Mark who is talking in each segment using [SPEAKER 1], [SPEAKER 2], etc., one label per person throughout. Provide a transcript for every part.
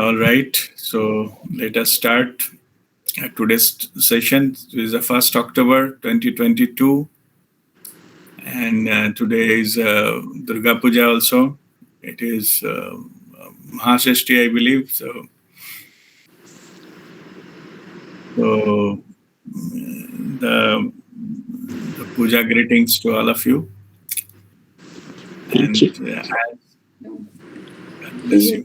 [SPEAKER 1] All right, so let us start today's session. It is the 1st October 2022, and today is Durga Puja also. It is Mahashashti, I believe. So the, the puja greetings to all of you,
[SPEAKER 2] Thank
[SPEAKER 1] and
[SPEAKER 2] you.
[SPEAKER 1] God bless you.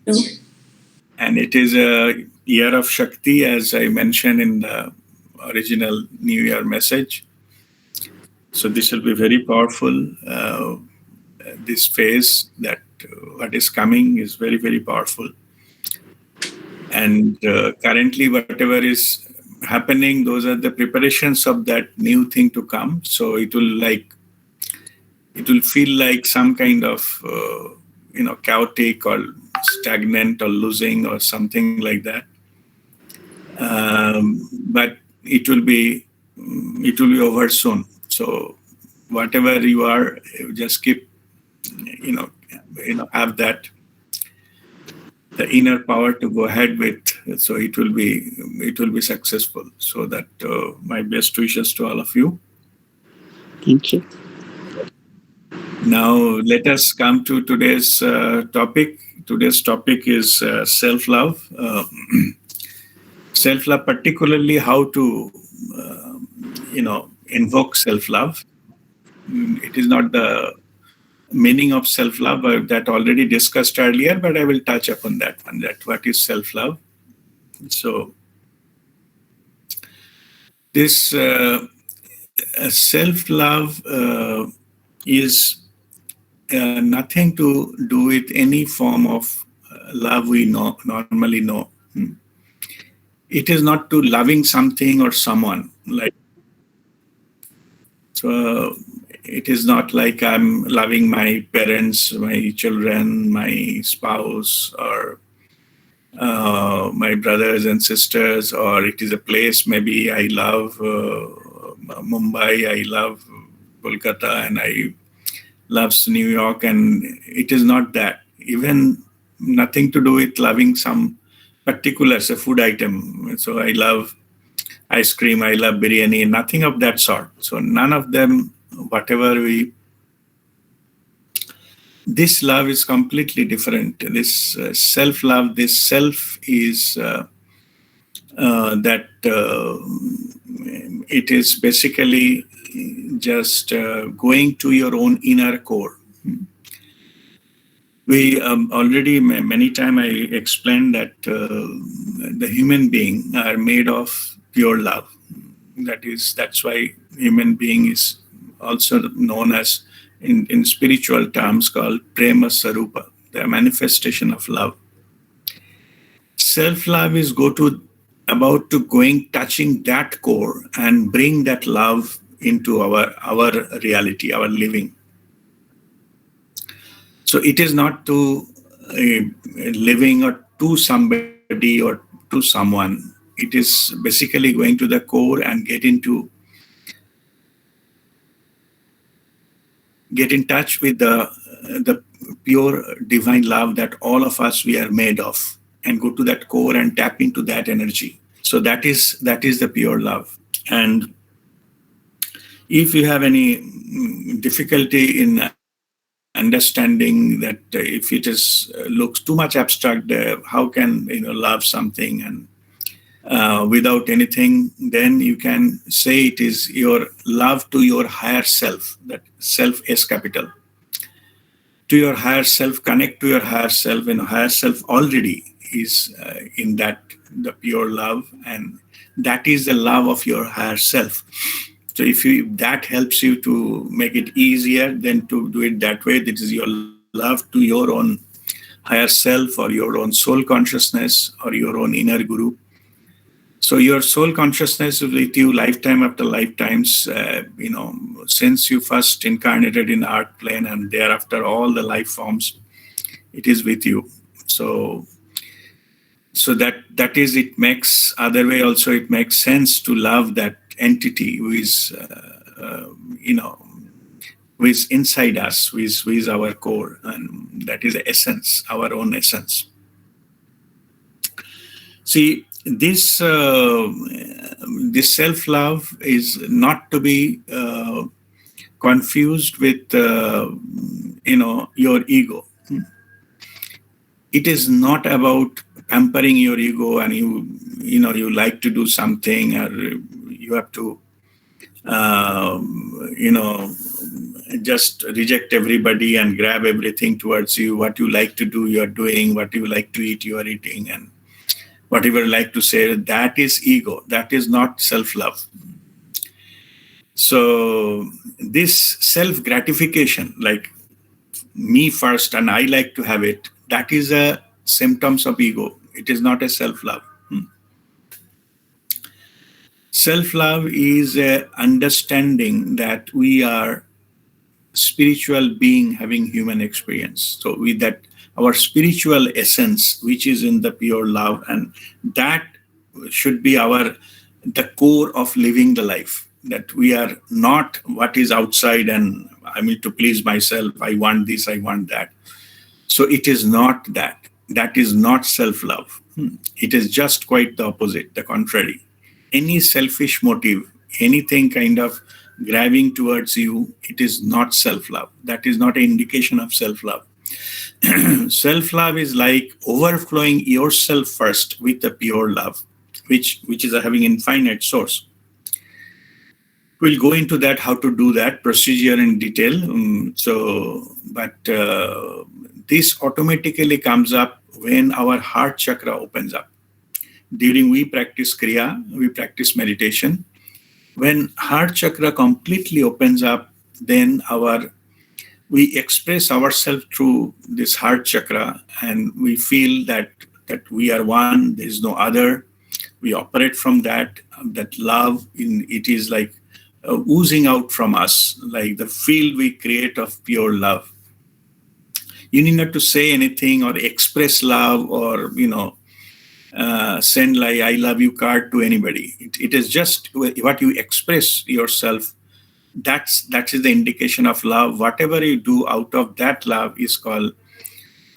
[SPEAKER 1] And it is a year of Shakti, as I mentioned in the original New Year message. So this will be very powerful. This phase that what is coming is very, very powerful. And currently, whatever is happening, those are the preparations of that new thing to come. So it will feel like some kind of chaotic or stagnant or losing or something like that. But it will be over soon. So whatever you are, just keep have that the inner power to go ahead with. So it will be successful. So that my best wishes to all of you.
[SPEAKER 2] Thank you.
[SPEAKER 1] Now let us come to today's topic. Today's topic is self-love. Self-love, particularly how to invoke self-love. It is not the meaning of self-love that already discussed earlier, but I will touch upon that one. That what is self-love. So this self-love is nothing to do with any form of love we normally know. It is not to loving something or someone. Like, so it is not like I'm loving my parents, my children, my spouse, or my brothers and sisters, or it is a place. Maybe I love Mumbai, I love Kolkata, and I loves New York, and it is not that. Even nothing to do with loving some particular say, food item. So I love ice cream, I love biryani, nothing of that sort. So none of them, whatever this love is completely different. This self-love, this self is that it is basically just going to your own inner core. We already many times I explained that the human being are made of pure love. That's why human being is also known as in spiritual terms called prema sarupa, the manifestation of love. Self-love is about to going touching that core and bring that love into our reality, our living. So it is not to living or to somebody or to someone. It is basically going to the core and get in touch with the pure divine love that all of us we are made of, and go to that core and tap into that energy. So that is the pure love. And if you have any difficulty in understanding that, if it is looks too much abstract, how can love something and without anything, then you can say it is your love to your higher self. That self is capital. To your higher self, connect to your higher self, and higher self already is in that the pure love, and that is the love of your higher self. So if that helps you to make it easier, then to do it that way, that is your love to your own higher self, or your own soul consciousness, or your own inner guru. So your soul consciousness is with you lifetime after lifetimes, since you first incarnated in earth plane, and thereafter all the life forms, it is with you. So that is, it makes other way also, it makes sense to love that entity who is who is inside us, who is our core, and that is the essence, our own essence. See, this self-love is not to be confused with your ego. It is not about pampering your ego, and you like to do something, or you have to just reject everybody and grab everything towards you. What you like to do, you are doing. What you like to eat, you are eating. And whatever you like to say, that is ego. That is not self-love. So this self-gratification, like me first and I like to have it, that is a symptoms of ego. It is not a self-love. Self-love is a understanding that we are spiritual being having human experience. So with that, our spiritual essence, which is in the pure love, and that should be the core of living the life. That we are not what is outside, and I mean to please myself, I want this, I want that. So it is not that. That is not self-love. It is just quite the opposite, the contrary. Any selfish motive, anything kind of grabbing towards you, it is not self-love. That is not an indication of self-love. Self-love is like overflowing yourself first with the pure love, which is having infinite source. We'll go into that, how to do that procedure in detail. But this automatically comes up when our heart chakra opens up. During we practice Kriya, we practice meditation. When heart chakra completely opens up, then we express ourselves through this heart chakra, and we feel that we are one. There is no other. We operate from that love. It is like oozing out from us, like the field we create of pure love. You need not to say anything or express love, or send like I love you card to anybody. It is just what you express yourself. That is the indication of love. Whatever you do out of that love is called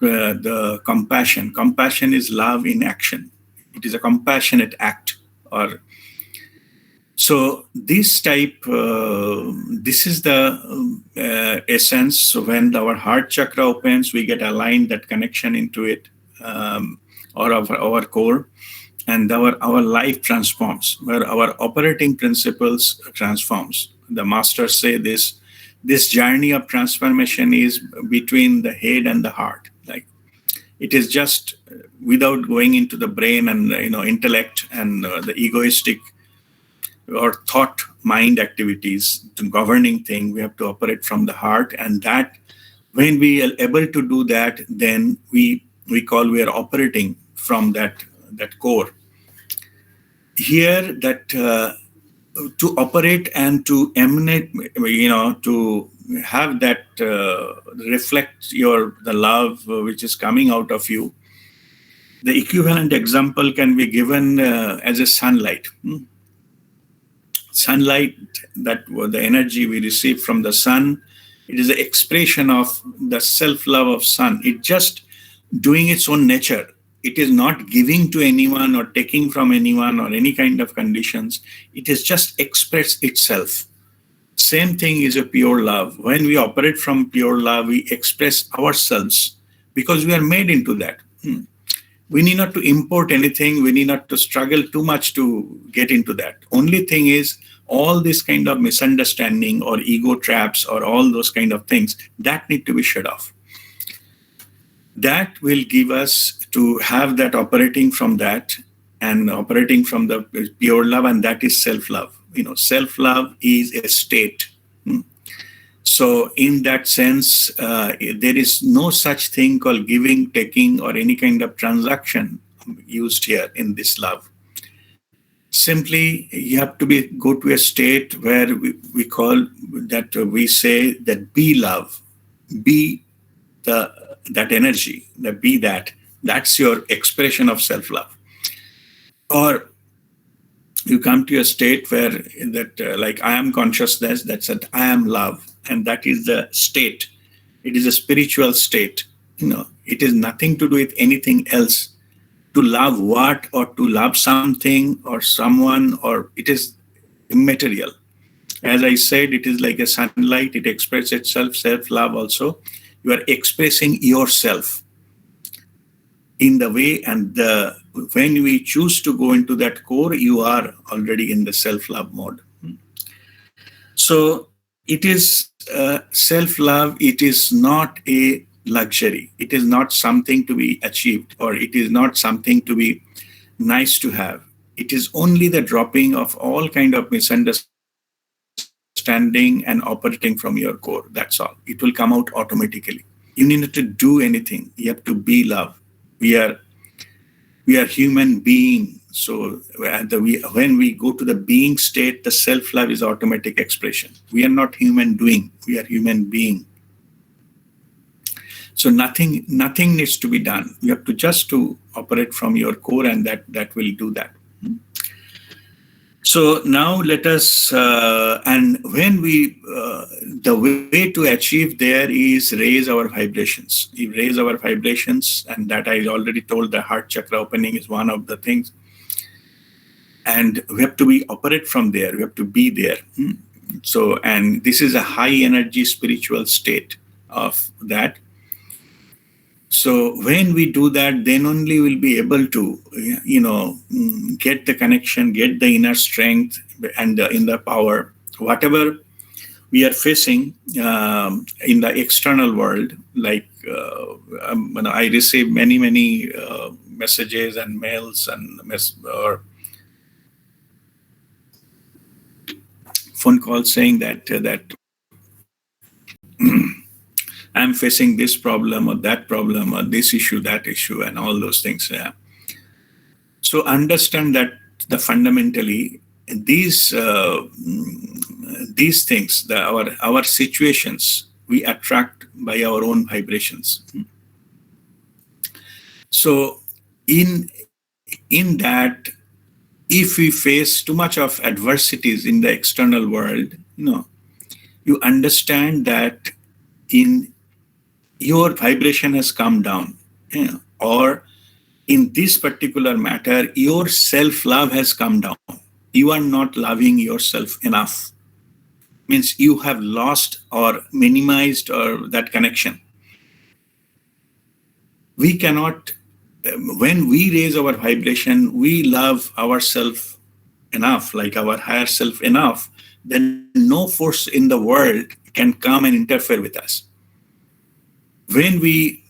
[SPEAKER 1] the compassion. Compassion is love in action. It is a compassionate act. Or so this is the essence. So when our heart chakra opens, we get aligned, that connection into it, or our core, and our life transforms, where our operating principles transforms. The masters say this journey of transformation is between the head and the heart. Like it is just without going into the brain and intellect and the egoistic or thought mind activities, the governing thing. We have to operate from the heart, and that when we are able to do that, then we are operating from that core. Here, that to operate and to emanate, to have that reflect the love which is coming out of you. The equivalent example can be given as a sunlight. Sunlight, that the energy we receive from the sun, it is the expression of the self-love of sun. It just doing its own nature. It is not giving to anyone or taking from anyone or any kind of conditions. It is just express itself. Same thing is a pure love. When we operate from pure love, we express ourselves because we are made into that. We need not to import anything. We need not to struggle too much to get into that. Only thing is all this kind of misunderstanding or ego traps or all those kind of things that need to be shut off. That will give us to have that operating from that and operating from the pure love, and that is self-love. Self-love is a state. So in that sense, there is no such thing called giving, taking, or any kind of transaction used here in this love. Simply, you have to go to a state where we call that, we say that be love, be that energy, be that. That's your expression of self-love. Or you come to a state where like I am consciousness, that's it, I am love, and that is the state. It is a spiritual state. It is nothing to do with anything else to love what, or to love something or someone, or it is immaterial. As I said, it is like a sunlight, it expresses itself, self-love also. You are expressing yourself in the way, and when we choose to go into that core, you are already in the self-love mode. So it is self-love, it is not a luxury, it is not something to be achieved, or it is not something to be nice to have. It is only the dropping of all kind of misunderstanding and operating from your core. That's all. It will come out automatically. You need not to do anything. You have to be love. We are human being. So when we go to the being state, the self-love is automatic expression. We are not human doing. We are human being. So nothing needs to be done. You have to just to operate from your core, and that will do that. So now let us, and when the way to achieve there is raise our vibrations. You raise our vibrations, and that I already told, the heart chakra opening is one of the things. And we have to operate from there. We have to be there. So, and this is a high energy spiritual state of that. So when we do that, then only we'll be able to, get the connection, get the inner strength and the inner power. Whatever we are facing in the external world, like I receive many messages and mails and or phone calls saying that I'm facing this problem or that problem or this issue, that issue, and all those things. Yeah. So understand that fundamentally these things, our situations, we attract by our own vibrations. So in that, if we face too much of adversities in the external world, you understand that in your vibration has come down, or in this particular matter, your self-love has come down. You are not loving yourself enough. Means you have lost or minimized or that connection. We cannot, when we raise our vibration, we love ourselves enough, like our higher self enough, then no force in the world can come and interfere with us. When we,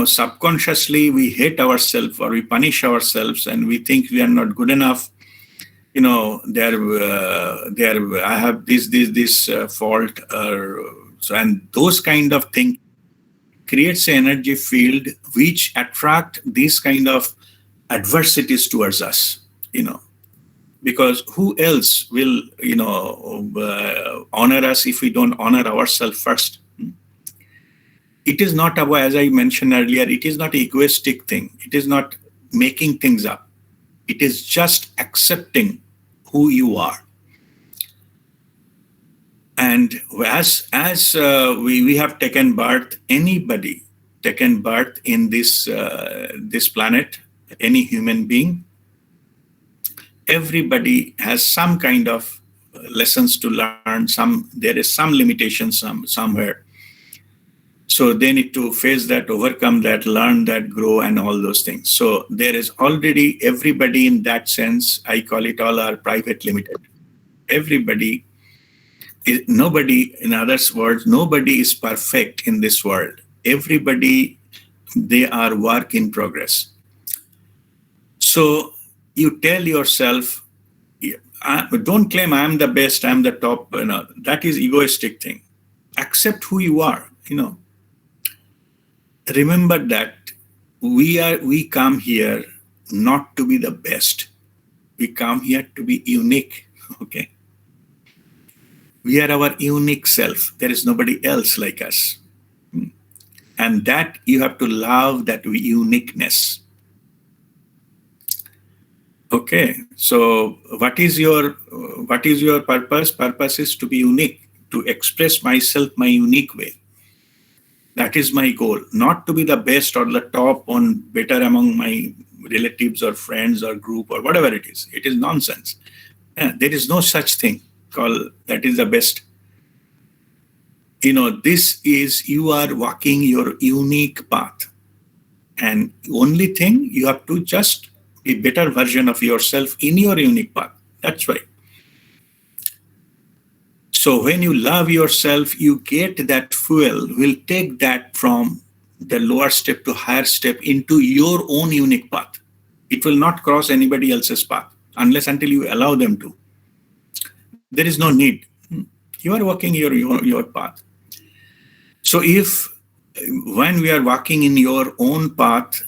[SPEAKER 1] subconsciously we hate ourselves or we punish ourselves and we think we are not good enough, I have this fault, so, and those kind of thing creates an energy field which attract these kind of adversities towards us, because who else will, honor us if we don't honor ourselves first? It is not about, as I mentioned earlier, it is not an egoistic thing. It is not making things up. It is just accepting who you are. And as we have taken birth, anybody taken birth in this planet, any human being, everybody has some kind of lessons to learn. There is some limitation somewhere. So they need to face that, overcome that, learn that, grow, and all those things. So there is already everybody in that sense. I call it all our private limited. Everybody. Nobody, in other words, nobody is perfect in this world. Everybody, they are work in progress. So you tell yourself, don't claim I'm the best, I'm the top. That is egoistic thing. Accept who you are. Remember that we come here not to be the best. We come here to be unique. Okay. We are our unique self. There is nobody else like us. And that you have to love that uniqueness. Okay. So what is your purpose? Purpose is to be unique, to express myself my unique way. That is my goal. Not to be the best or the top on better among my relatives or friends or group or whatever it is. It is nonsense. There is no such thing called that is the best. This is you are walking your unique path. And only thing you have to just be better version of yourself in your unique path. That's why. So when you love yourself, you get that fuel, will take that from the lower step to higher step into your own unique path. It will not cross anybody else's path unless until you allow them to. There is no need. You are walking your path. So if when we are walking in your own path,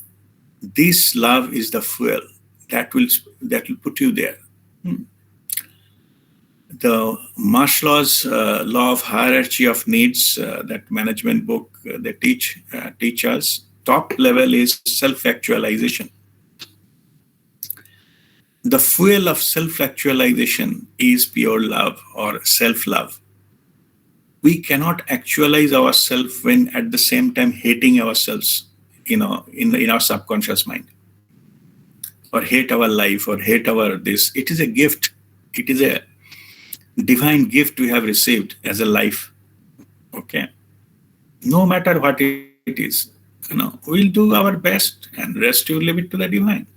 [SPEAKER 1] this love is the fuel that will put you there. The Maslow's law of hierarchy of needs, that management book, they teach us. Top level is self-actualization. The fuel of self-actualization is pure love or self-love. We cannot actualize ourselves when at the same time hating ourselves, in our subconscious mind, or hate our life, or hate our this. It is a gift. It is a divine gift we have received as a life. Okay. No matter what it is, we'll do our best, and rest you leave it to the divine.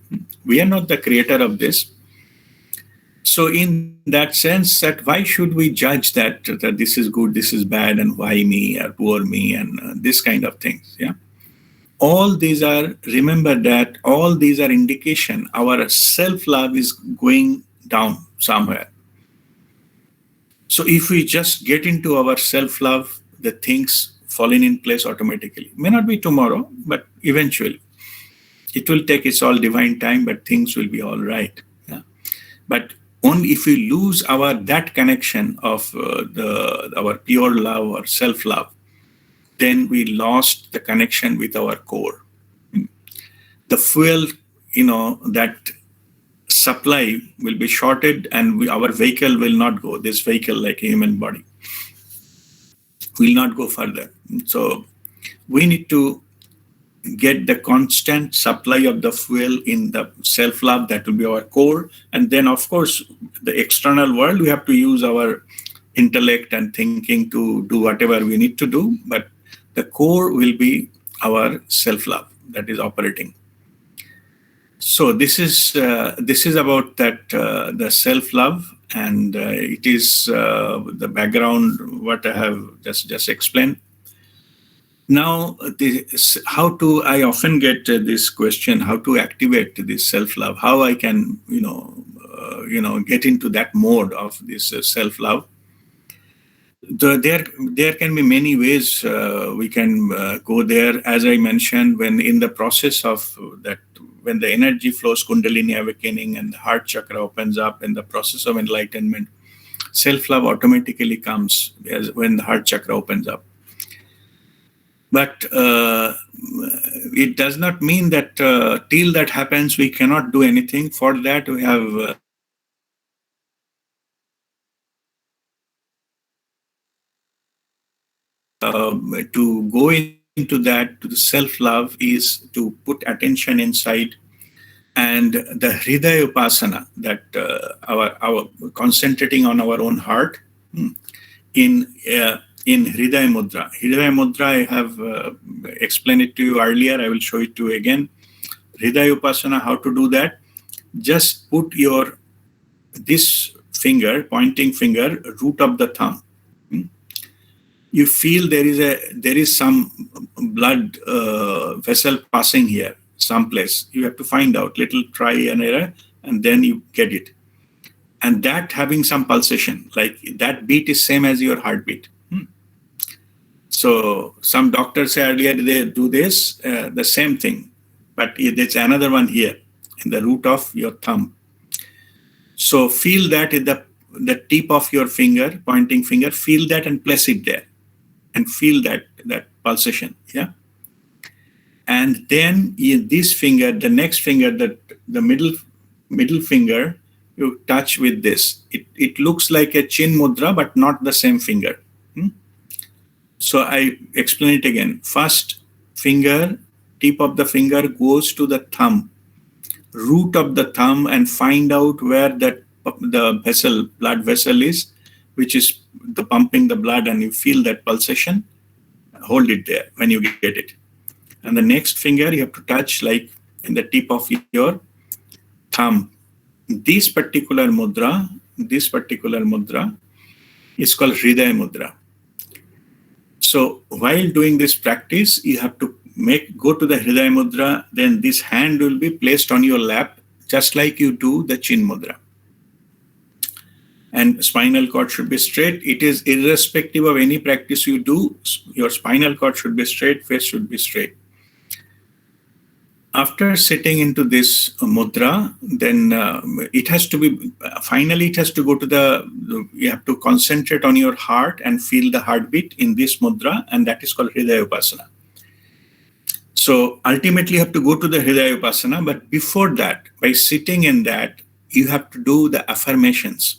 [SPEAKER 1] We are not the creator of this. So in that sense, that why should we judge that this is good, this is bad, and why me or poor me, and this kind of things. Yeah. All these are, remember that all these are indication our self-love is going down somewhere. So if we just get into our self-love, the things falling in place automatically. May not be tomorrow, but eventually. It will take its all divine time, but things will be all right. Yeah. But only if we lose that connection of our pure love or self-love, then we lost the connection with our core. The fuel, that supply will be shorted, and our vehicle will not go. This vehicle, like a human body, will not go further. So we need to get the constant supply of the fuel in the self-love. That will be our core. And then, of course, the external world, we have to use our intellect and thinking to do whatever we need to do. But the core will be our self-love that is operating. So this is about that the self-love, and it is the background what I have just explained. Now, I often get this question: how to activate this self-love? How I can get into that mode of this self-love? There can be many ways we can go there. As I mentioned, when in the process of that, when the energy flows, Kundalini awakening, and the heart chakra opens up, in the process of enlightenment, self-love automatically comes when the heart chakra opens up. But it does not mean that till that happens, we cannot do anything. For that, we have to go into that, to the self-love, is to put attention inside. And the Hriday Upasana, that our concentrating on our own heart, in Hriday Mudra. Hriday Mudra, I have explained it to you earlier. I will show it to you again. Hriday Upasana, how to do that? Just put this finger, pointing finger, root of the thumb. You feel there is some blood vessel passing here, someplace. You have to find out, little try and error, and then you get it. And that having some pulsation, like that beat is same as your heartbeat. So some doctors say earlier they do this, the same thing, but there's another one here in the root of your thumb. So feel that in the tip of your finger, pointing finger, feel that and place it there, and feel that pulsation. Yeah. And then in this finger, the next finger, the middle finger, you touch with this. It looks like a chin mudra, but not the same finger. So I explain it again. First finger, tip of the finger goes to the thumb. root of the thumb and find out where that the vessel, blood vessel is, which is the pumping the blood, and you feel that pulsation. Hold it there when you get it. And the next finger you have to touch like in the tip of your thumb. This particular mudra is called Hriday Mudra. So while doing this practice, you have to go to the Hriday Mudra, then this hand will be placed on your lap, just like you do the Chin Mudra. And spinal cord should be straight. It is irrespective of any practice you do, your spinal cord should be straight, face should be straight. After sitting into this mudra, then it has to be, finally it has to go to you have to concentrate on your heart and feel the heartbeat in this mudra, and that is called Hriday Upasana. So ultimately you have to go to the Hriday Upasana, but before that, by sitting in that, you have to do the affirmations.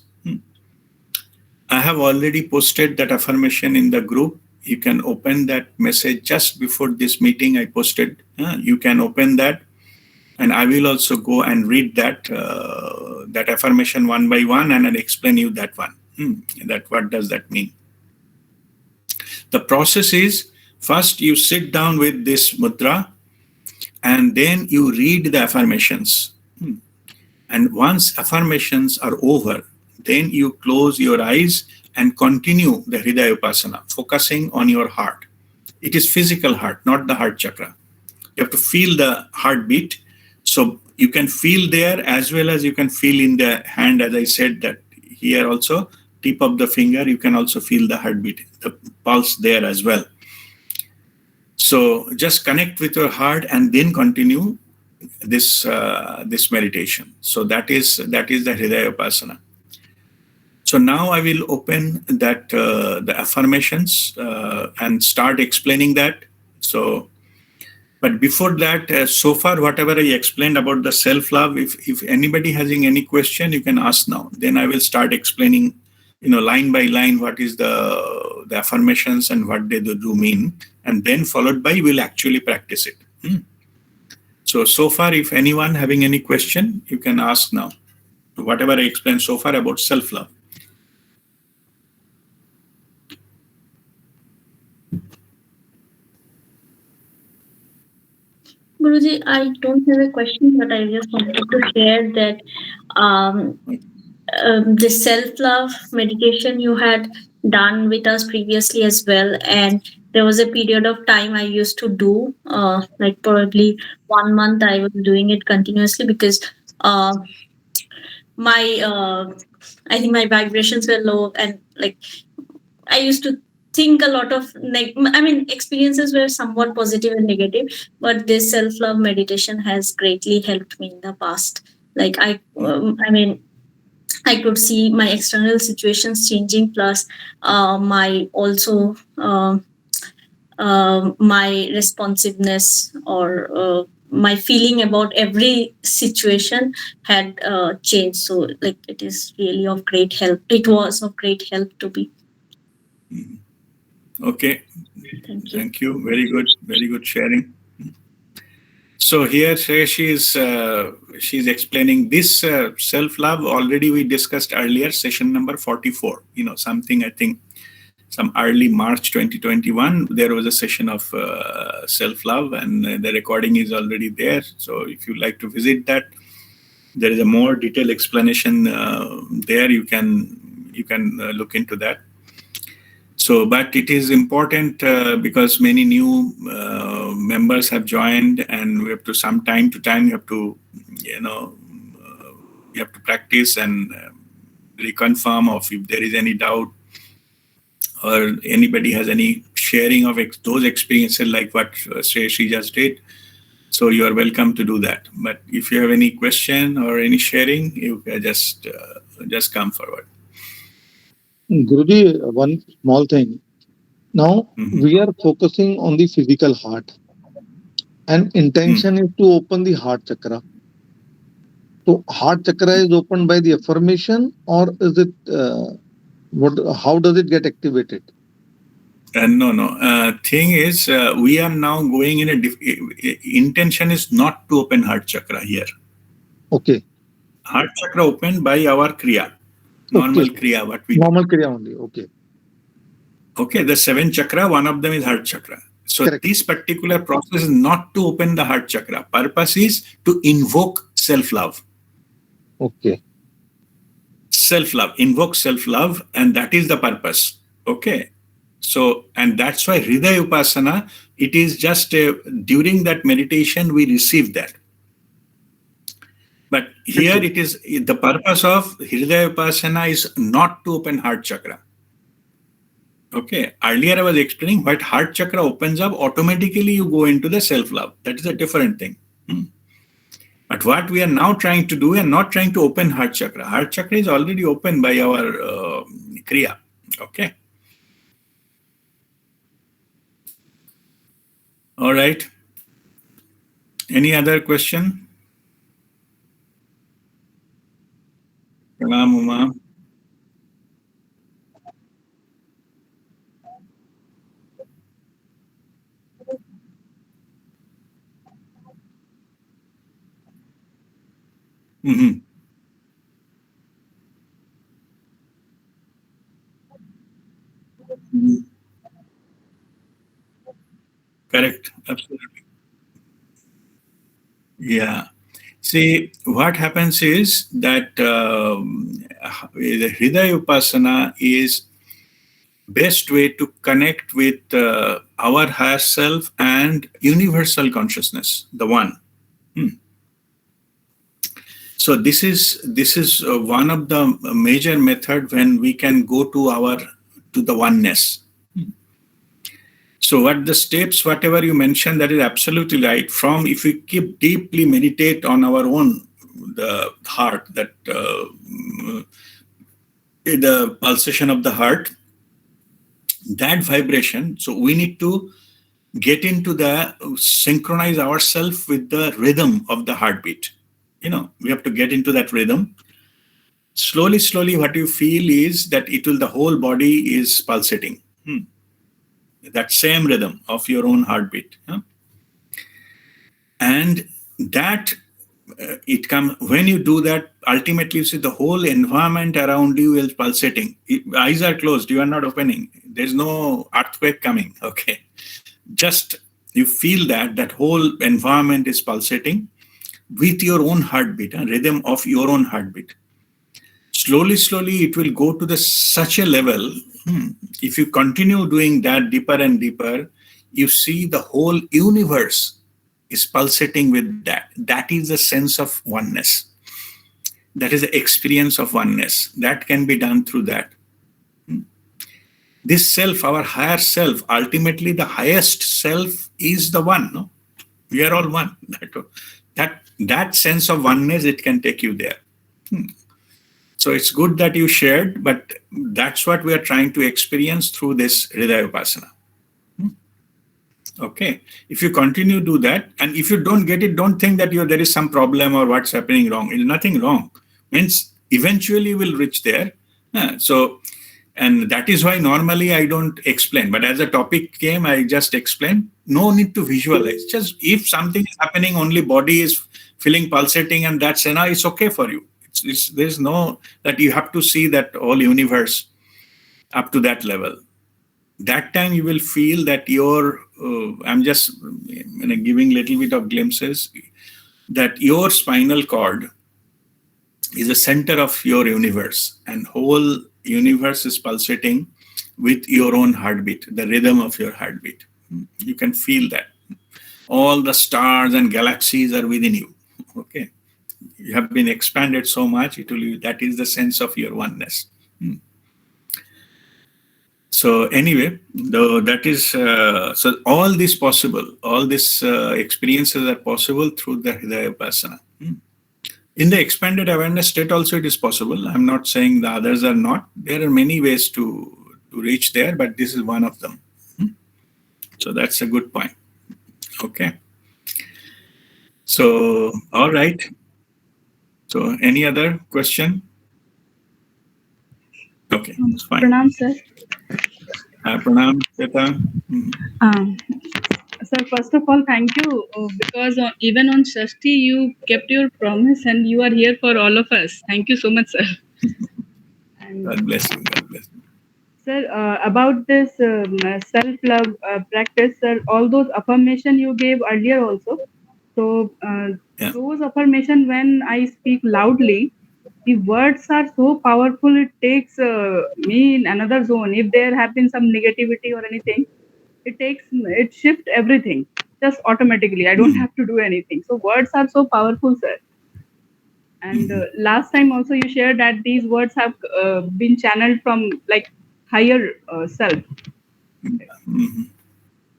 [SPEAKER 1] I have already posted that affirmation in the group. You can open that message just before this meeting I posted. You can open that, and I will also go and read that affirmation one by one, and I'll explain you that one. That what does that mean? The process is, first you sit down with this mudra, and then you read the affirmations. And once affirmations are over, then you close your eyes and continue the Hriday Upasana, focusing on your heart. It is physical heart, not the heart chakra. You have to feel the heartbeat. So you can feel there as well as you can feel in the hand, as I said, that here also, tip of the finger, you can also feel the heartbeat, the pulse there as well. So just connect with your heart and then continue this meditation. So that is the Hriday Upasana. So now I will open that the affirmations and start explaining that. So, but before that, so far whatever I explained about the self-love, if anybody having any question, you can ask now. Then I will start explaining, line by line, what is the affirmations and what they do mean, and then followed by we'll actually practice it. So far, if anyone having any question, you can ask now. Whatever I explained so far about self-love.
[SPEAKER 3] Guruji, I don't have a question, but I just wanted to share that the self-love meditation you had done with us previously as well, and there was a period of time I used to do, like probably 1 month I was doing it continuously because my I think my vibrations were low, and like I used to think a lot of experiences were somewhat positive and negative, but this self-love meditation has greatly helped me in the past. Like I could see my external situations changing, plus my also my responsiveness or my feeling about every situation had changed. So like it is really of great help. It was of great help to me.
[SPEAKER 1] Okay.
[SPEAKER 3] Thank you.
[SPEAKER 1] Thank you. Very good sharing. So here she's explaining this self-love. Already we discussed earlier, session number 44. Something I think some early March 2021. There was a session of self-love, and the recording is already there. So if you like to visit that, there is a more detailed explanation there. You can look into that. So, but it is important because many new members have joined, and we have to, some time to time, you have to practice and reconfirm of if there is any doubt or anybody has any sharing of those experiences like what she just did. So you are welcome to do that. But if you have any question or any sharing, you can just come forward.
[SPEAKER 4] Guruji, one small thing. Now we are focusing on the physical heart, and intention is to open the heart chakra. So heart chakra is opened by the affirmation, or is it how does it get activated?
[SPEAKER 1] No. Thing is, we are now going in intention is not to open heart chakra here.
[SPEAKER 4] Okay.
[SPEAKER 1] Heart chakra opened by our Kriya, normal
[SPEAKER 4] Okay.
[SPEAKER 1] Kriya, what we do.
[SPEAKER 4] Normal Kriya only. Okay.
[SPEAKER 1] Okay, the 7 chakra, one of them is heart chakra. So
[SPEAKER 4] Correct.
[SPEAKER 1] this particular process is not to open the heart chakra. Purpose is to invoke self-love.
[SPEAKER 4] Okay.
[SPEAKER 1] Self-love, invoke self-love, and that is the purpose. Okay. So, and that's why Hriday Upasana, it is just during that meditation we receive that. But here it is, the purpose of Hriday Upasana is not to open heart chakra. Okay, earlier I was explaining what heart chakra opens up, automatically you go into the self-love. That is a different thing. But what we are now trying to do, we are not trying to open heart chakra. Heart chakra is already open by our Kriya. Okay. All right. Any other question? Pranam, Uma. Mm-hmm. Mm-hmm. Correct. Absolutely. Yeah. See, what happens is that the Hriday Upasana is best way to connect with our higher self and universal consciousness, the one. So this is one of the major method when we can go to the oneness. So what the steps, whatever you mentioned, that is absolutely right. From if we keep deeply meditate on our own, the heart, that the pulsation of the heart, that vibration. So we need to get into the synchronize ourselves with the rhythm of the heartbeat. We have to get into that rhythm. Slowly, what you feel is that the whole body is pulsating. That same rhythm of your own heartbeat. And that it comes when you do that, ultimately you see the whole environment around you is pulsating. Eyes are closed, you are not opening. There's no earthquake coming. Okay. Just you feel that whole environment is pulsating with your own heartbeat, rhythm of your own heartbeat. Slowly, it will go to such a level. If you continue doing that deeper and deeper, you see the whole universe is pulsating with that. That is the sense of oneness. That is the experience of oneness. That can be done through that. This self, our higher self, ultimately the highest self is the one. No? We are all one. That sense of oneness, it can take you there. So it's good that you shared, but that's what we are trying to experience through this Hriday Upasana. Okay. If you continue to do that, and if you don't get it, don't think that there is some problem or what's happening wrong. There's nothing wrong. Means eventually we'll reach there. And that is why normally I don't explain. But as a topic came, I just explained. No need to visualize. Just if something is happening, only body is feeling pulsating, and that's enough. It's okay for you. There's no that you have to see that whole universe up to that level. That time you will feel that I'm just giving little bit of glimpses, that your spinal cord is the center of your universe, and whole universe is pulsating with your own heartbeat, the rhythm of your heartbeat. You can feel that. All the stars and galaxies are within you. Okay. You have been expanded so much, that is the sense of your oneness. So anyway, that is so all this possible, all these experiences are possible through the Hriday Upasana. In the expanded awareness state also it is possible. I'm not saying the others are not. There are many ways to reach there, but this is one of them. So that's a good point. Okay. So, all right. So any other question? Okay, it's fine.
[SPEAKER 2] Pranam, sir.
[SPEAKER 1] Pranam, Shweta.
[SPEAKER 2] Um,
[SPEAKER 5] Sir, first of all, thank you because even on Shashti, you kept your promise and you are here for all of us. Thank you so much, sir. And
[SPEAKER 1] God bless you. God bless you.
[SPEAKER 5] sir, about this self-love practice, sir, all those affirmation you gave earlier also. So
[SPEAKER 1] Yeah.
[SPEAKER 5] those affirmation, when I speak loudly, the words are so powerful. It takes me in another zone. If there have been some negativity or anything, it shifts everything just automatically. I don't
[SPEAKER 1] Mm-hmm.
[SPEAKER 5] have to do anything. So words are so powerful, sir. And
[SPEAKER 1] Mm-hmm.
[SPEAKER 5] last time also you shared that these words have been channeled from like higher self.
[SPEAKER 1] Mm-hmm.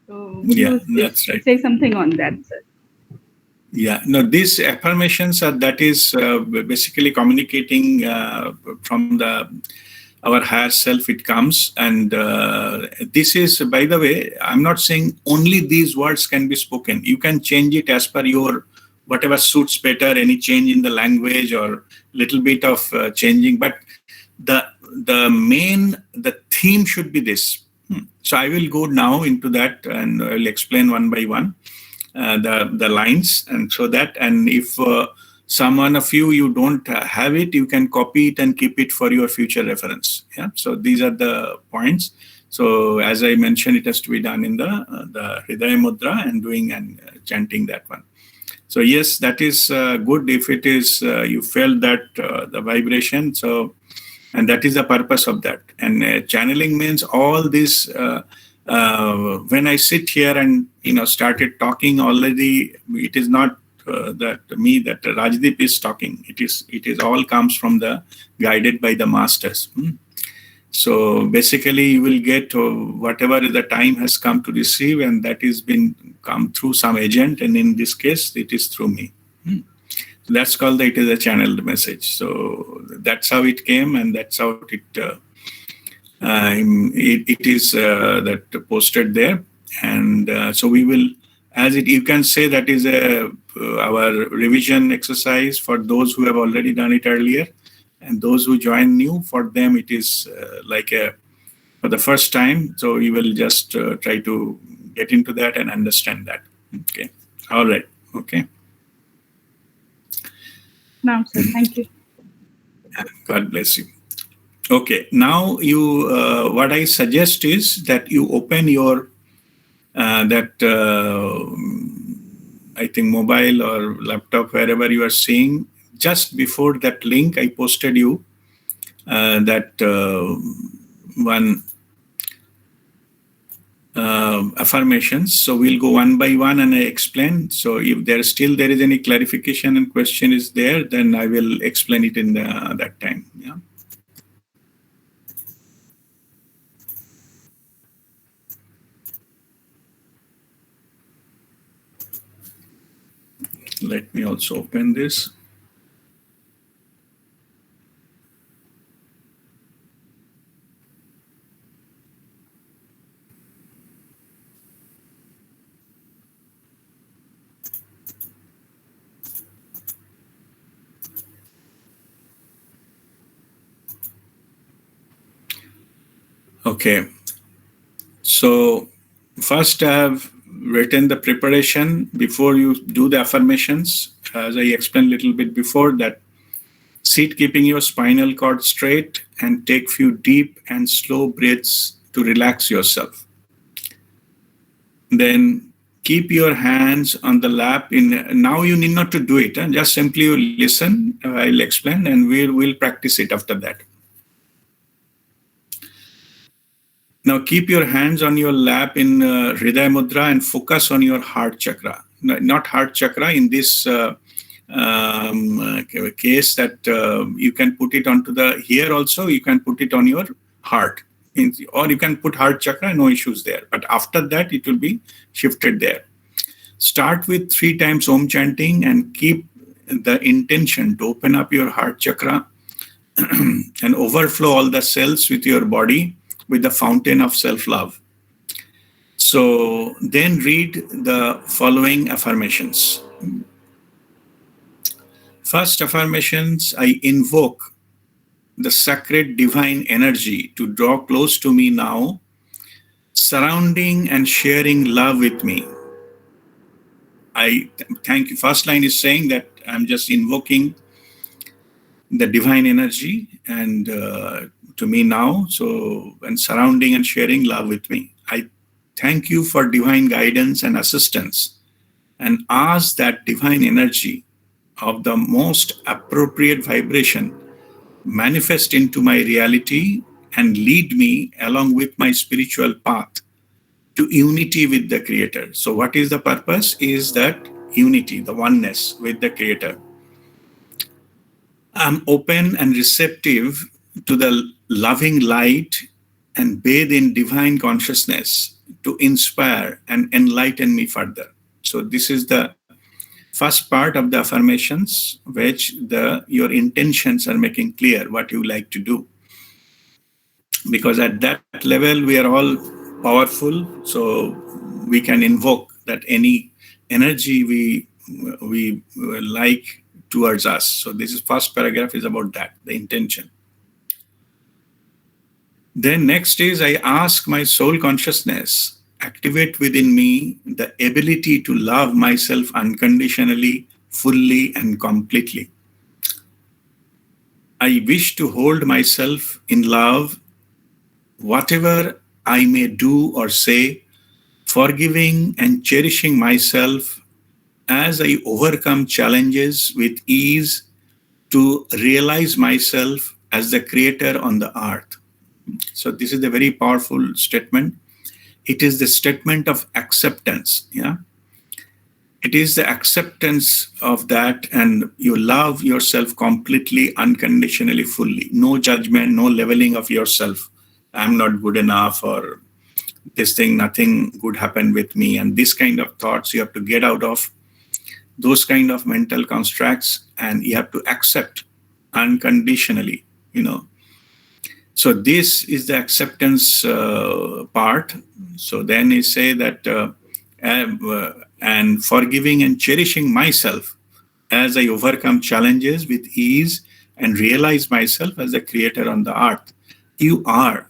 [SPEAKER 5] So would
[SPEAKER 1] Yeah,
[SPEAKER 5] you
[SPEAKER 1] that's right.
[SPEAKER 5] say something on that, sir?
[SPEAKER 1] Yeah, no, these affirmations are that is basically communicating from the our higher self. It comes, and this is, by the way, I'm not saying only these words can be spoken. You can change it as per your whatever suits better. Any change in the language or little bit of changing, but the the theme should be this. So I will go now into that, and I will explain one by one the lines, and so that, and if someone of you don't have it, you can copy it and keep it for your future reference. Yeah, so these are the points. So as I mentioned, it has to be done in the Hriday Mudra and doing and chanting that one. So yes, that is good if it is you felt that the vibration. So, and that is the purpose of that. And channeling means all this. When I sit here and started talking already, it is not that me that Rajdeep is talking. It is all comes from the guided by the masters. So basically, you will get whatever the time has come to receive, and that is been come through some agent, and in this case, it is through me. So that's called it is a channeled message. So that's how it came, and that's how it is that posted there. And so we will, as it you can say that is our revision exercise for those who have already done it earlier, and those who join new. For them, it is like a for the first time. So we will just try to get into that and understand that. Okay. All right. Okay.
[SPEAKER 5] No, sir. Thank you.
[SPEAKER 1] God bless you. Okay, now you. What I suggest is that you open your that I think mobile or laptop wherever you are seeing. Just before that link, I posted you that one affirmations. So we'll go one by one and I explain. So if there is any clarification and question is there, then I will explain it in that time. Yeah. Let me also open this. Okay. So first I have written the preparation before you do the affirmations. As I explained a little bit before that, sit keeping your spinal cord straight and take few deep and slow breaths to relax yourself. Then keep your hands on the lap. Now you need not to do it. Just simply you listen. I'll explain and we'll practice it after that. Now keep your hands on your lap in Hriday Mudra and focus on your heart chakra. Not heart chakra in this case that you can put it onto the here also. You can put it on your heart, or you can put heart chakra. No issues there. But after that, it will be shifted there. Start with 3 times Om chanting and keep the intention to open up your heart chakra and overflow all the cells with your body with the fountain of self-love. So then read the following affirmations. First affirmations, I invoke the sacred divine energy to draw close to me now, surrounding and sharing love with me. I thank you. First line is saying that I'm just invoking the divine energy and to me now. So, and surrounding and sharing love with me. I thank you for divine guidance and assistance, and ask that divine energy of the most appropriate vibration manifest into my reality and lead me along with my spiritual path to unity with the Creator. So, what is the purpose? Is that unity, the oneness with the Creator. I'm open and receptive to the loving light and bathe in divine consciousness to inspire and enlighten me further. So, this is the first part of the affirmations, which your intentions are making clear what you like to do. Because at that level, we are all powerful, so we can invoke that any energy we like towards us. So this is first paragraph is about that, the intention. Then next is I ask my soul consciousness activate within me the ability to love myself unconditionally, fully, and completely. I wish to hold myself in love, whatever I may do or say, forgiving and cherishing myself as I overcome challenges with ease to realize myself as the creator on the earth. So this is a very powerful statement. It is the statement of acceptance. Yeah, it is the acceptance of that, and you love yourself completely, unconditionally, fully. No judgment, no leveling of yourself. I'm not good enough, or this thing, nothing good happened with me. And this kind of thoughts you have to get out of, those kind of mental constructs, and you have to accept unconditionally, So this is the acceptance part. So then you say that, and forgiving and cherishing myself as I overcome challenges with ease and realize myself as the creator on the earth. You are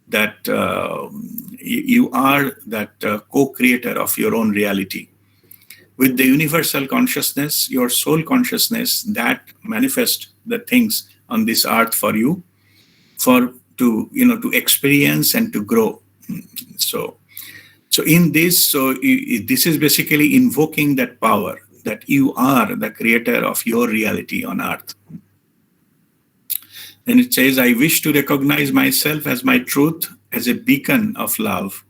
[SPEAKER 1] that co-creator of your own reality. With the universal consciousness, your soul consciousness that manifests the things on this earth for you, to experience and to grow. So in this, this is basically invoking that power that you are the creator of your reality on earth. Then it says, I wish to recognize myself as my truth, as a beacon of love.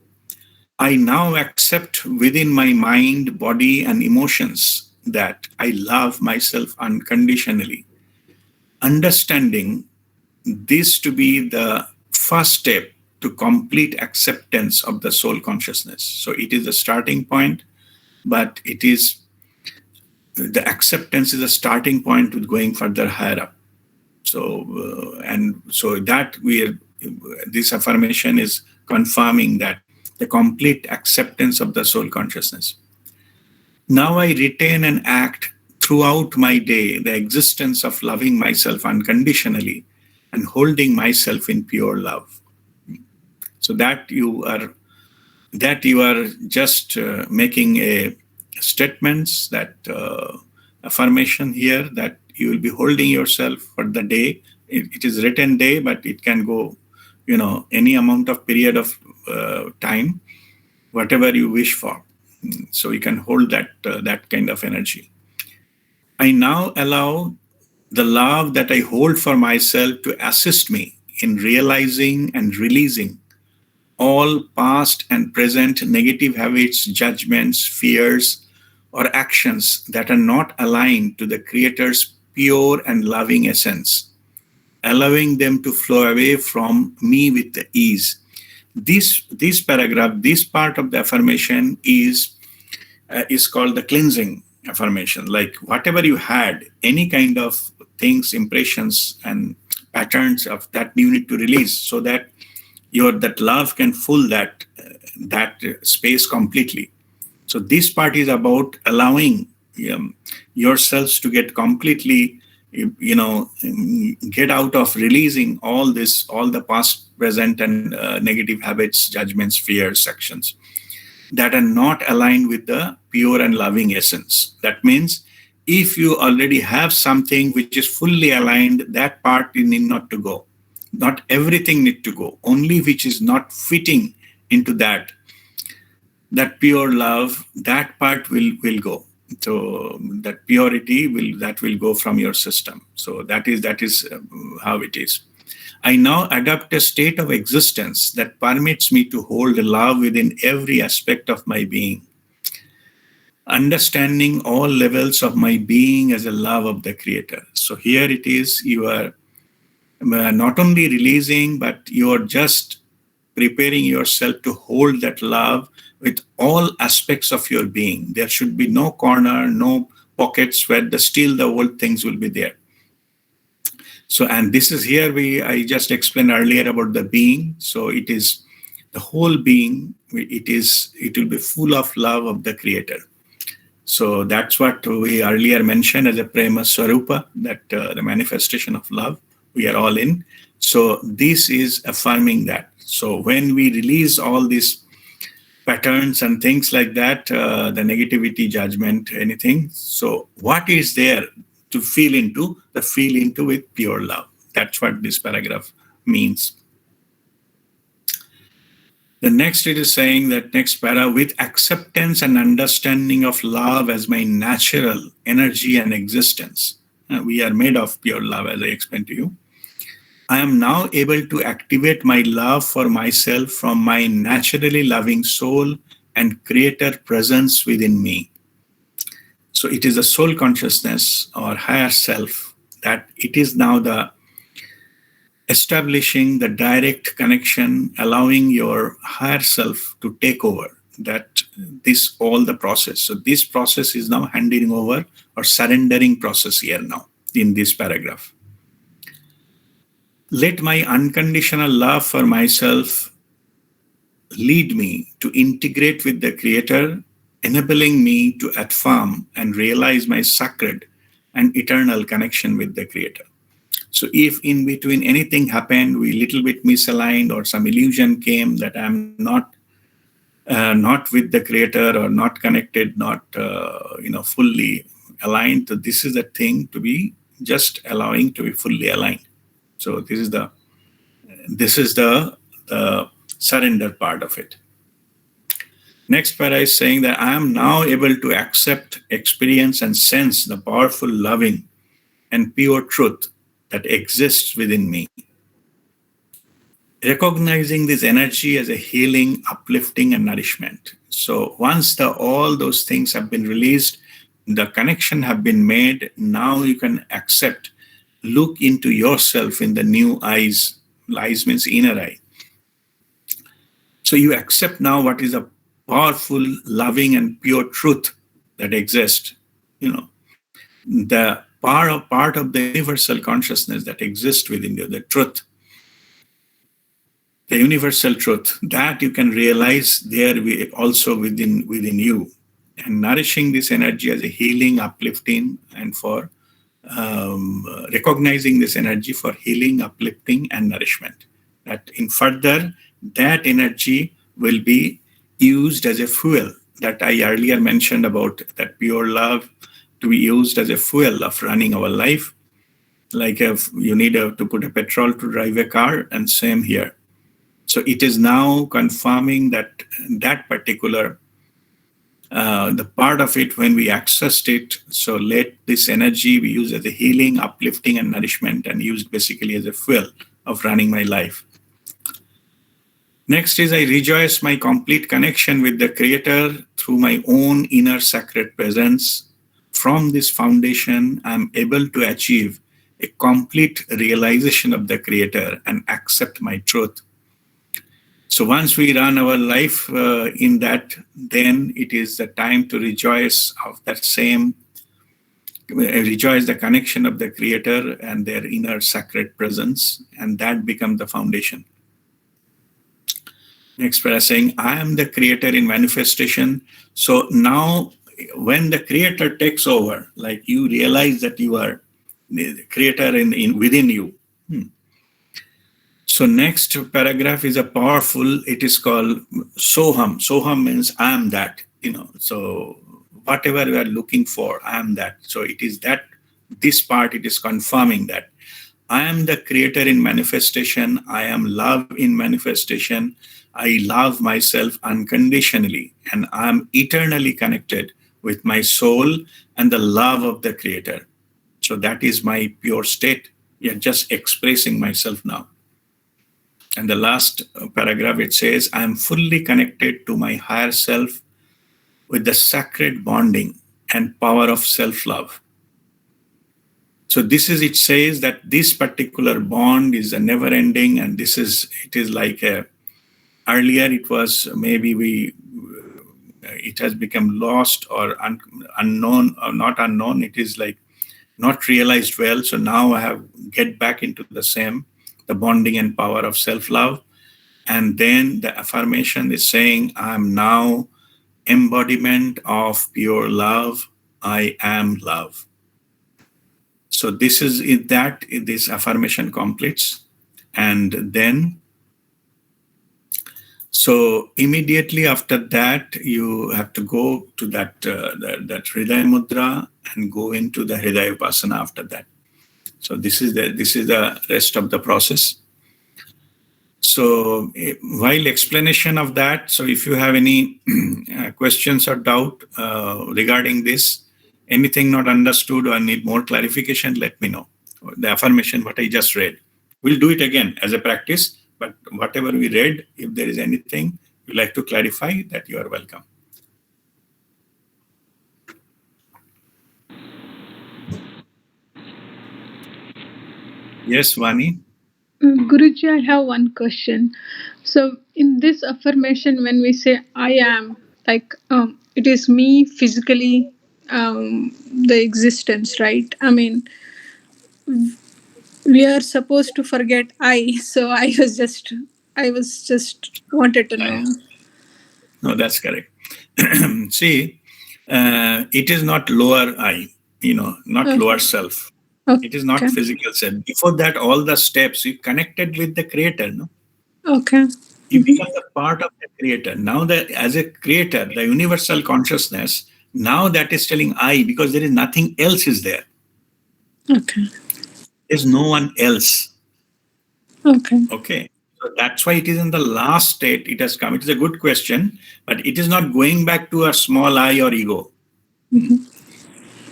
[SPEAKER 1] I now accept within my mind, body, and emotions that I love myself unconditionally, understanding this to be the first step to complete acceptance of the soul consciousness. So it is the starting point, but the acceptance is a starting point to going further higher up. So this affirmation is confirming that the complete acceptance of the soul consciousness. Now I retain and act throughout my day the existence of loving myself unconditionally and holding myself in pure love. So that you are just making a statements, that affirmation here, that you will be holding yourself for the day. It is written day, but it can go, any amount of period of time, whatever you wish for. So you can hold that kind of energy. I now allow the love that I hold for myself to assist me in realizing and releasing all past and present negative habits, judgments, fears, or actions that are not aligned to the Creator's pure and loving essence, allowing them to flow away from me with the ease. This paragraph, this part of the affirmation is called the cleansing affirmation. Like whatever you had, any kind of things, impressions, and patterns of that you need to release, so that that love can fill that space completely. So this part is about allowing yourselves to get completely, get out of releasing all the past, present, and negative habits, judgments, fears, actions. that are not aligned with the pure and loving essence. That means if you already have something which is fully aligned, that part you need not to go. Not everything need to go. Only which is not fitting into that pure love, that part will go. So that purity will go from your system. So that is how it is. I now adopt a state of existence that permits me to hold love within every aspect of my being, understanding all levels of my being as a love of the Creator. So here it is, you are not only releasing, but you are just preparing yourself to hold that love with all aspects of your being. There should be no corner, no pockets where the old things will be there. So, and this is here I just explained earlier about the being. So it is the whole being. It will be full of love of the Creator. So that's what we earlier mentioned as a Prema Swarupa, that the manifestation of love we are all in. So this is affirming that. So when we release all these patterns and things like that, the negativity, judgment, anything. So what is there to feel into with pure love? That's what this paragraph means. The next it is saying that next para, with acceptance and understanding of love as my natural energy and existence. We are made of pure love, as I explained to you. I am now able to activate my love for myself from my naturally loving soul and Creator presence within me. So it is the soul consciousness or higher self that it is now the establishing the direct connection, allowing your higher self to take over all the process. So this process is now handing over or surrendering process here now in this paragraph. Let my unconditional love for myself lead me to integrate with the Creator, enabling me to affirm and realize my sacred and eternal connection with the Creator. So if in between anything happened, we little bit misaligned or some illusion came that I'm not with the Creator or not connected, not fully aligned. So this is the thing to be just allowing to be fully aligned. So this is the surrender part of it. Next para is saying that I am now able to accept, experience, and sense the powerful, loving, and pure truth that exists within me. Recognizing this energy as a healing, uplifting, and nourishment. So once all those things have been released, the connection have been made, now you can accept, look into yourself in the new eyes. Eyes means inner eye. So you accept now what is a powerful, loving, and pure truth that exists. The part of the universal consciousness that exists within you, the truth, the universal truth that you can realize there also within you, and nourishing this energy as a healing, uplifting, and for recognizing this energy for healing, uplifting, and nourishment. That in further, that energy will be used as a fuel that I earlier mentioned about that pure love to be used as a fuel of running our life. Like if you need to put a petrol to drive a car, and same here. So it is now confirming that particular the part of it when we accessed it. So let this energy be used as a healing, uplifting, and nourishment, and used basically as a fuel of running my life. Next is I rejoice my complete connection with the Creator through my own inner sacred presence. From this foundation, I am able to achieve a complete realization of the Creator and accept my truth. So once we run our life in that, then it is the time to rejoice of that same, rejoice the connection of the Creator and their inner sacred presence, and that becomes the foundation. Next para saying, I am the Creator in manifestation. So now when the Creator takes over, like you realize that you are the Creator within you. So next paragraph is a powerful, it is called Soham. Soham means I am that, so whatever you are looking for, I am that. So it is that, this part, it is confirming that I am the creator in manifestation. I am love in manifestation. I love myself unconditionally, and I am eternally connected with my soul and the love of the creator. So that is my pure state. Yeah, just expressing myself now. And the last paragraph, it says, I am fully connected to my higher self with the sacred bonding and power of self-love. So this is, it says that this particular bond is a never ending, and it is like earlier it was maybe it has become lost or unknown or not unknown. It is like not realized well. So now I have get back into the bonding and power of self-love. And then the affirmation is saying, I am now embodiment of pure love. I am love. So this is it, that this affirmation completes. And then, so immediately after that, you have to go to that Hriday Mudra and go into the Hriday Upasana after that. So this is the rest of the process. So while explanation of that, so if you have any questions or doubt regarding this, anything not understood or need more clarification, let me know. The affirmation, what I just read. We'll do it again as a practice, but whatever we read, if there is anything you'd like to clarify, that you are welcome. Yes, Vani?
[SPEAKER 6] Guruji, I have one question. So, in this affirmation, when we say I am, like it is me physically, the existence, right? I mean, we are supposed to forget I. So I was just wanted to know.
[SPEAKER 1] No, that's correct. See, it is not lower I, not lower self.
[SPEAKER 6] Okay.
[SPEAKER 1] It is not physical self. Before that, all the steps, you connected with the creator, no?
[SPEAKER 6] Okay.
[SPEAKER 1] You become a part of the creator. Now that as a creator, the universal consciousness, now that is telling I, because there is nothing else is there.
[SPEAKER 6] Okay.
[SPEAKER 1] There's no one else.
[SPEAKER 6] Okay.
[SPEAKER 1] Okay. So that's why it is in the last state it has come. It is a good question, but it is not going back to a small I or ego.
[SPEAKER 6] Mm-hmm.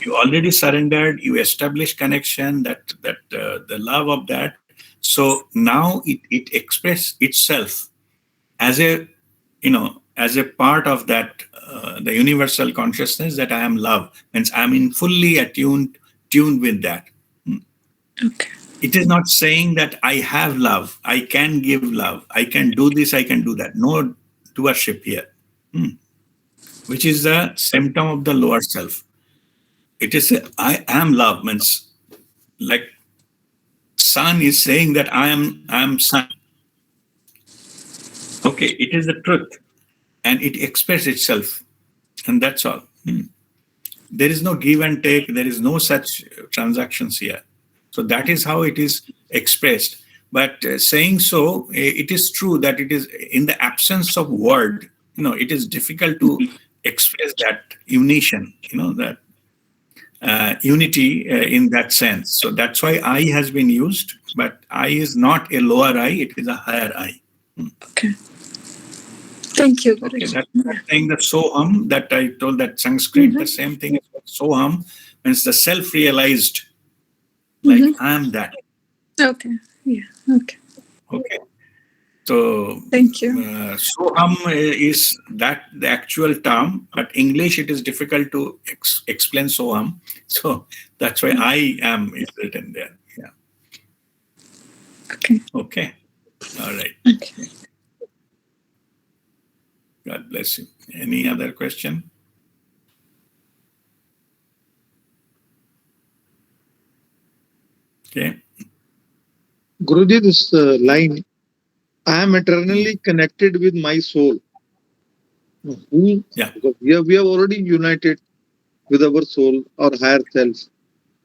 [SPEAKER 1] You already surrendered, you established connection, that the love of that. So now it expresses itself as a part of that the universal consciousness, that I am love, means I am in fully tuned with that.
[SPEAKER 6] Okay.
[SPEAKER 1] It is not saying that I have love, I can give love, I can do this, I can do that. No doership here, which is the symptom of the lower self. It is I am love, means like sun is saying that I am sun. Okay, it is the truth, and it expresses itself, and that's all. There is no give and take. There is no such transactions here. So that is how it is expressed. But saying so, it is true that it is in the absence of word. It is difficult to express that unition. That unity in that sense. So that's why I has been used. But I is not a lower I; it is a higher I.
[SPEAKER 6] Okay. Thank you,
[SPEAKER 1] Okay,
[SPEAKER 6] Guruji.
[SPEAKER 1] that's saying that Soham, that I told, that Sanskrit, the same thing is Soham, means the self-realized, like I am that.
[SPEAKER 6] Okay. Yeah. Okay.
[SPEAKER 1] Okay. So
[SPEAKER 6] Thank you.
[SPEAKER 1] Soham is that the actual term, but English it is difficult to explain Soham. So that's why I am is written there. Yeah.
[SPEAKER 6] Okay.
[SPEAKER 1] Okay. All right.
[SPEAKER 6] Okay.
[SPEAKER 1] God bless you. Any other question? Okay.
[SPEAKER 4] Guruji, this line, I am eternally connected with my soul.
[SPEAKER 1] Yeah.
[SPEAKER 4] Because we have already united with our soul, our higher self.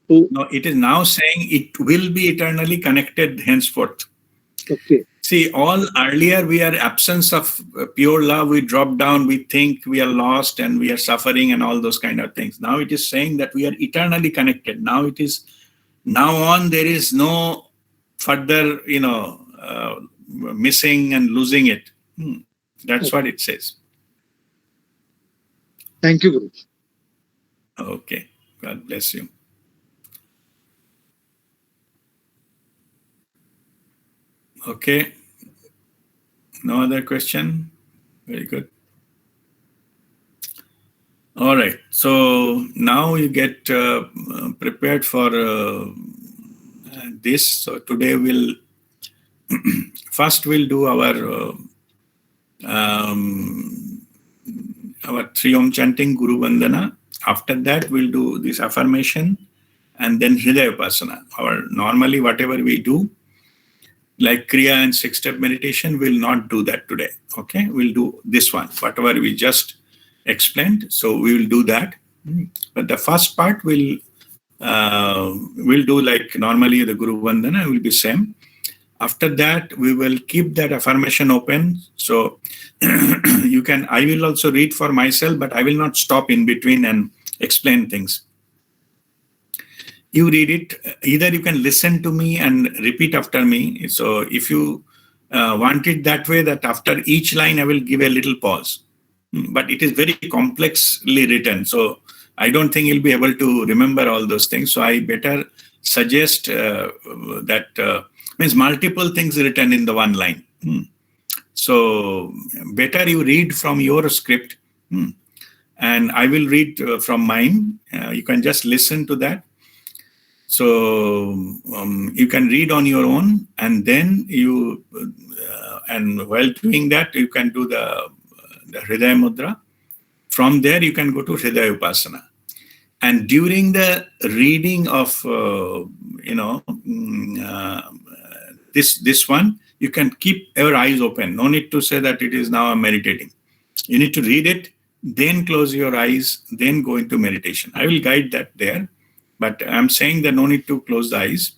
[SPEAKER 4] So
[SPEAKER 1] no, it is now saying it will be eternally connected henceforth.
[SPEAKER 4] Okay.
[SPEAKER 1] See, all earlier we are absence of pure love. We drop down, we think we are lost and we are suffering and all those kind of things. Now it is saying that we are eternally connected. Now it is, now on there is no further, missing and losing it. That's what it says.
[SPEAKER 4] Thank you, Guru.
[SPEAKER 1] Okay. God bless you. Okay. No other question? Very good. All right. So now you get prepared for this. So today we'll first we'll do our 3 Om chanting, Guru Vandana. After that, we'll do this affirmation and then Hriday Upasana. Normally, whatever we do, like Kriya and 6-step meditation, we'll not do that today. Okay, we'll do this one, whatever we just explained. So we will do that. But the first part we'll do like normally the Guru Vandana will be same. After that, we will keep that affirmation open. So you can, I will also read for myself, but I will not stop in between and explain things. You read it, either you can listen to me and repeat after me. So if you want it that way, that after each line, I will give a little pause. But it is very complexly written. So I don't think you'll be able to remember all those things. So I better suggest that means multiple things written in the one line. So better you read from your script and I will read from mine. You can just listen to that. So you can read on your own, and then you, and while doing that, you can do the Hriday Mudra. From there, you can go to Hriday Upasana. And during the reading of, this one, you can keep your eyes open. No need to say that it is now I'm meditating. You need to read it, then close your eyes, then go into meditation. I will guide that there. But I'm saying that no need to close the eyes.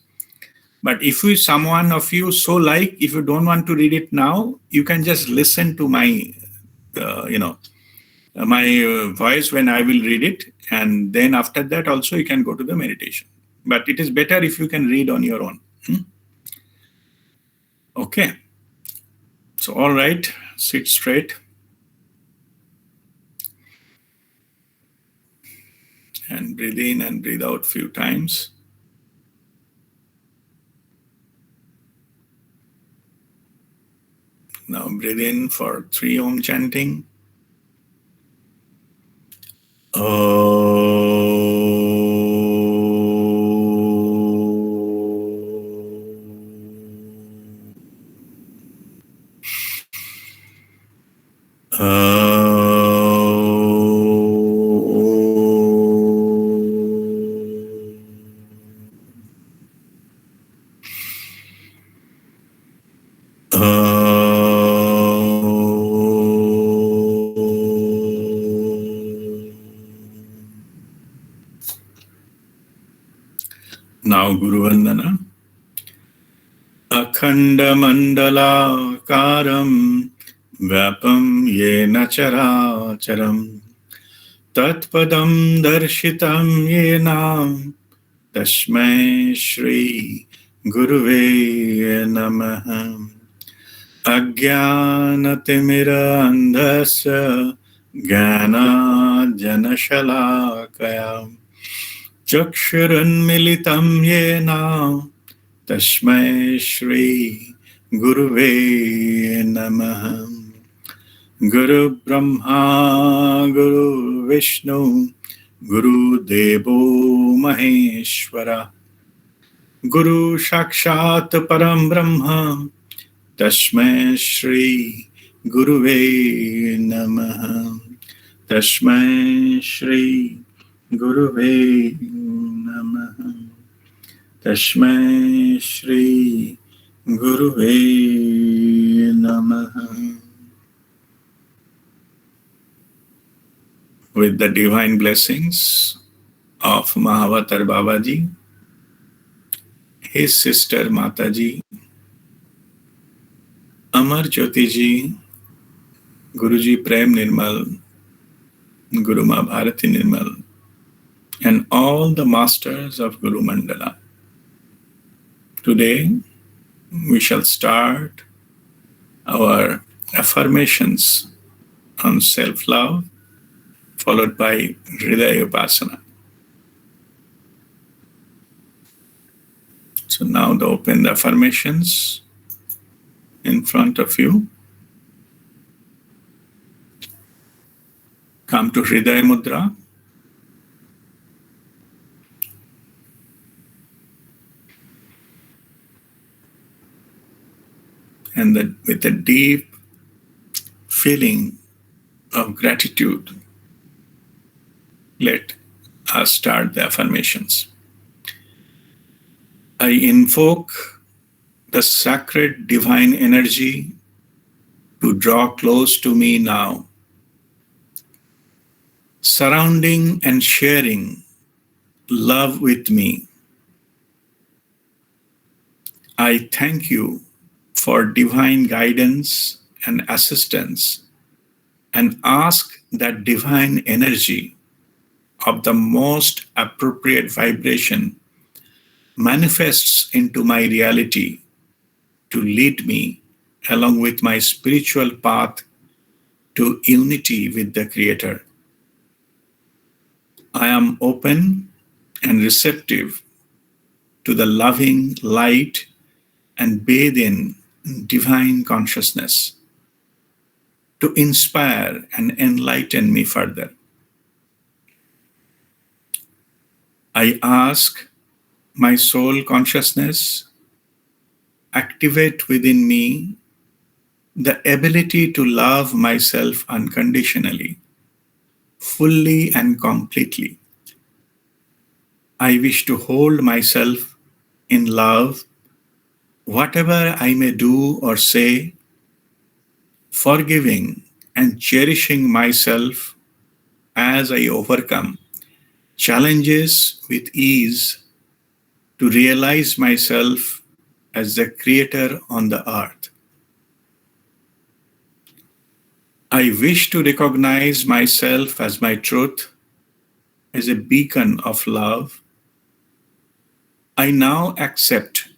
[SPEAKER 1] But if someone of you so like, if you don't want to read it now, you can just listen to my, my voice when I will read it. And then after that also you can go to the meditation. But it is better if you can read on your own. Okay. So, all right, sit straight. And breathe in and breathe out a few times. Now breathe in for 3 Om chanting. Now Guru Vandana. Akhanda Mandala Karam Vyapam Yena Characharam Tatpadam Darshitam Yena Tashmai Shri Guruve Namaha. Ajnanatimira andhasya Jnana Janashalakaya Chakshurunmilitam Yena Tashmai Shri Guruve Namaha. Guru Brahma Guru Vishnu Guru Devo Maheshwara Guru Sakshat Param Brahma Tashmai Shri Guruve Namaha. Tashmai Shri Guruve Namaha. Tashmai Shri Guruve Namaha. With the divine blessings of Mahavatar Babaji, his sister Mataji, Amar Jyoti ji, Guruji Prem Nirmal, Guru Ma Bharati Nirmal, and all the masters of Guru Mandala. Today, we shall start our affirmations on self-love, followed by Hriday Upasana. So now open the affirmations in front of you. Come to Hriday Mudra. And with a deep feeling of gratitude, let us start the affirmations. I invoke the sacred divine energy to draw close to me now, surrounding and sharing love with me. I thank you for divine guidance and assistance and ask that divine energy of the most appropriate vibration manifests into my reality to lead me along with my spiritual path to unity with the Creator. I am open and receptive to the loving light and bathe in divine consciousness to inspire and enlighten me further. I ask my soul consciousness activate within me the ability to love myself unconditionally, fully and completely. I wish to hold myself in love, whatever I may do or say, forgiving and cherishing myself as I overcome challenges with ease to realize myself as the creator on the earth. I wish to recognize myself as my truth, as a beacon of love. I now accept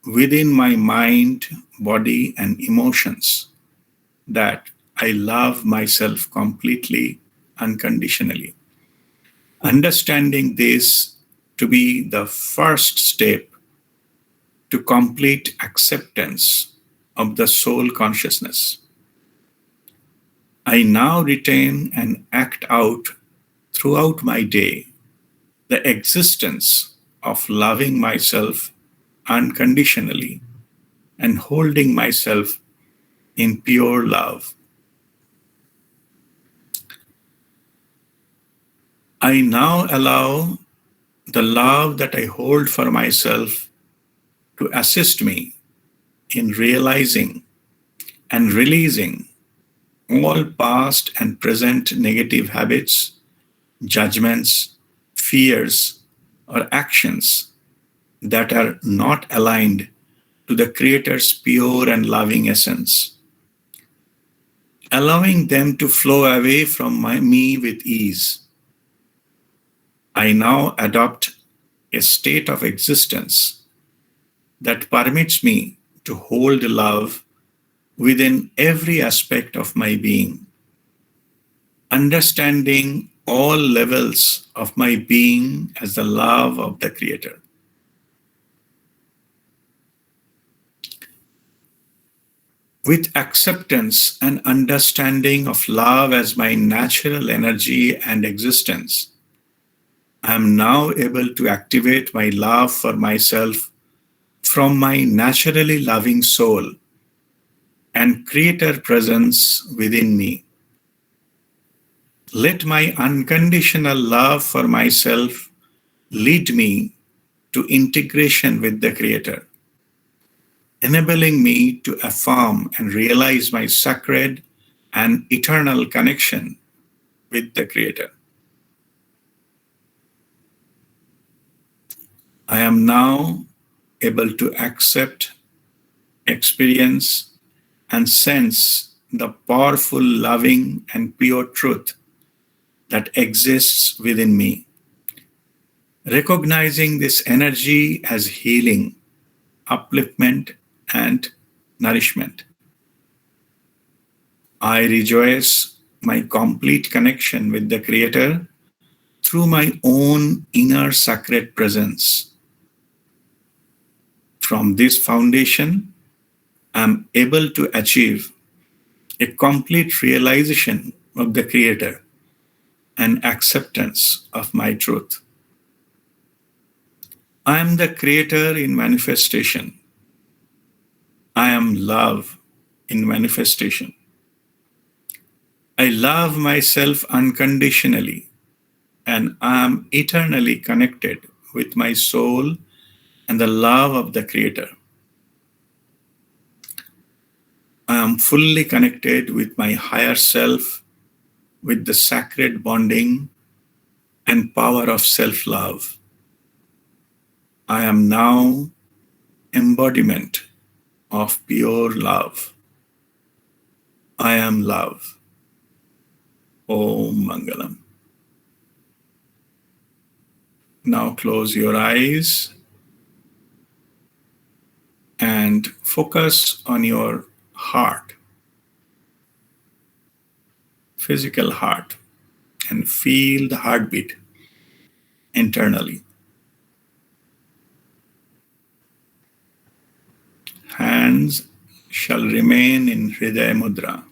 [SPEAKER 1] within my mind, body, and emotions that I love myself completely, unconditionally. Understanding this to be the first step to complete acceptance of the soul consciousness. I now retain and act out throughout my day the existence of loving myself unconditionally and holding myself in pure love. I now allow the love that I hold for myself to assist me in realizing and releasing all past and present negative habits, judgments, fears, or actions that are not aligned to the Creator's pure and loving essence, allowing them to flow away from me with ease. I now adopt a state of existence that permits me to hold love within every aspect of my being, understanding all levels of my being as the love of the Creator. With acceptance and understanding of love as my natural energy and existence, I am now able to activate my love for myself from my naturally loving soul and Creator presence within me. Let my unconditional love for myself lead me to integration with the Creator, enabling me to affirm and realize my sacred and eternal connection with the Creator. I am now able to accept, experience, and sense the powerful, loving, and pure truth that exists within me. Recognizing this energy as healing, upliftment, and nourishment. I rejoice my complete connection with the Creator through my own inner sacred presence. From this foundation, I am able to achieve a complete realization of the Creator and acceptance of my truth. I am the Creator in manifestation. I am love in manifestation. I love myself unconditionally, and I am eternally connected with my soul and the love of the Creator. I am fully connected with my higher self, with the sacred bonding and power of self-love. I am now embodiment of pure love. I am love. Om Mangalam. Now close your eyes and focus on your heart, physical heart, and feel the heartbeat internally. Hands shall remain in Hriday Mudra.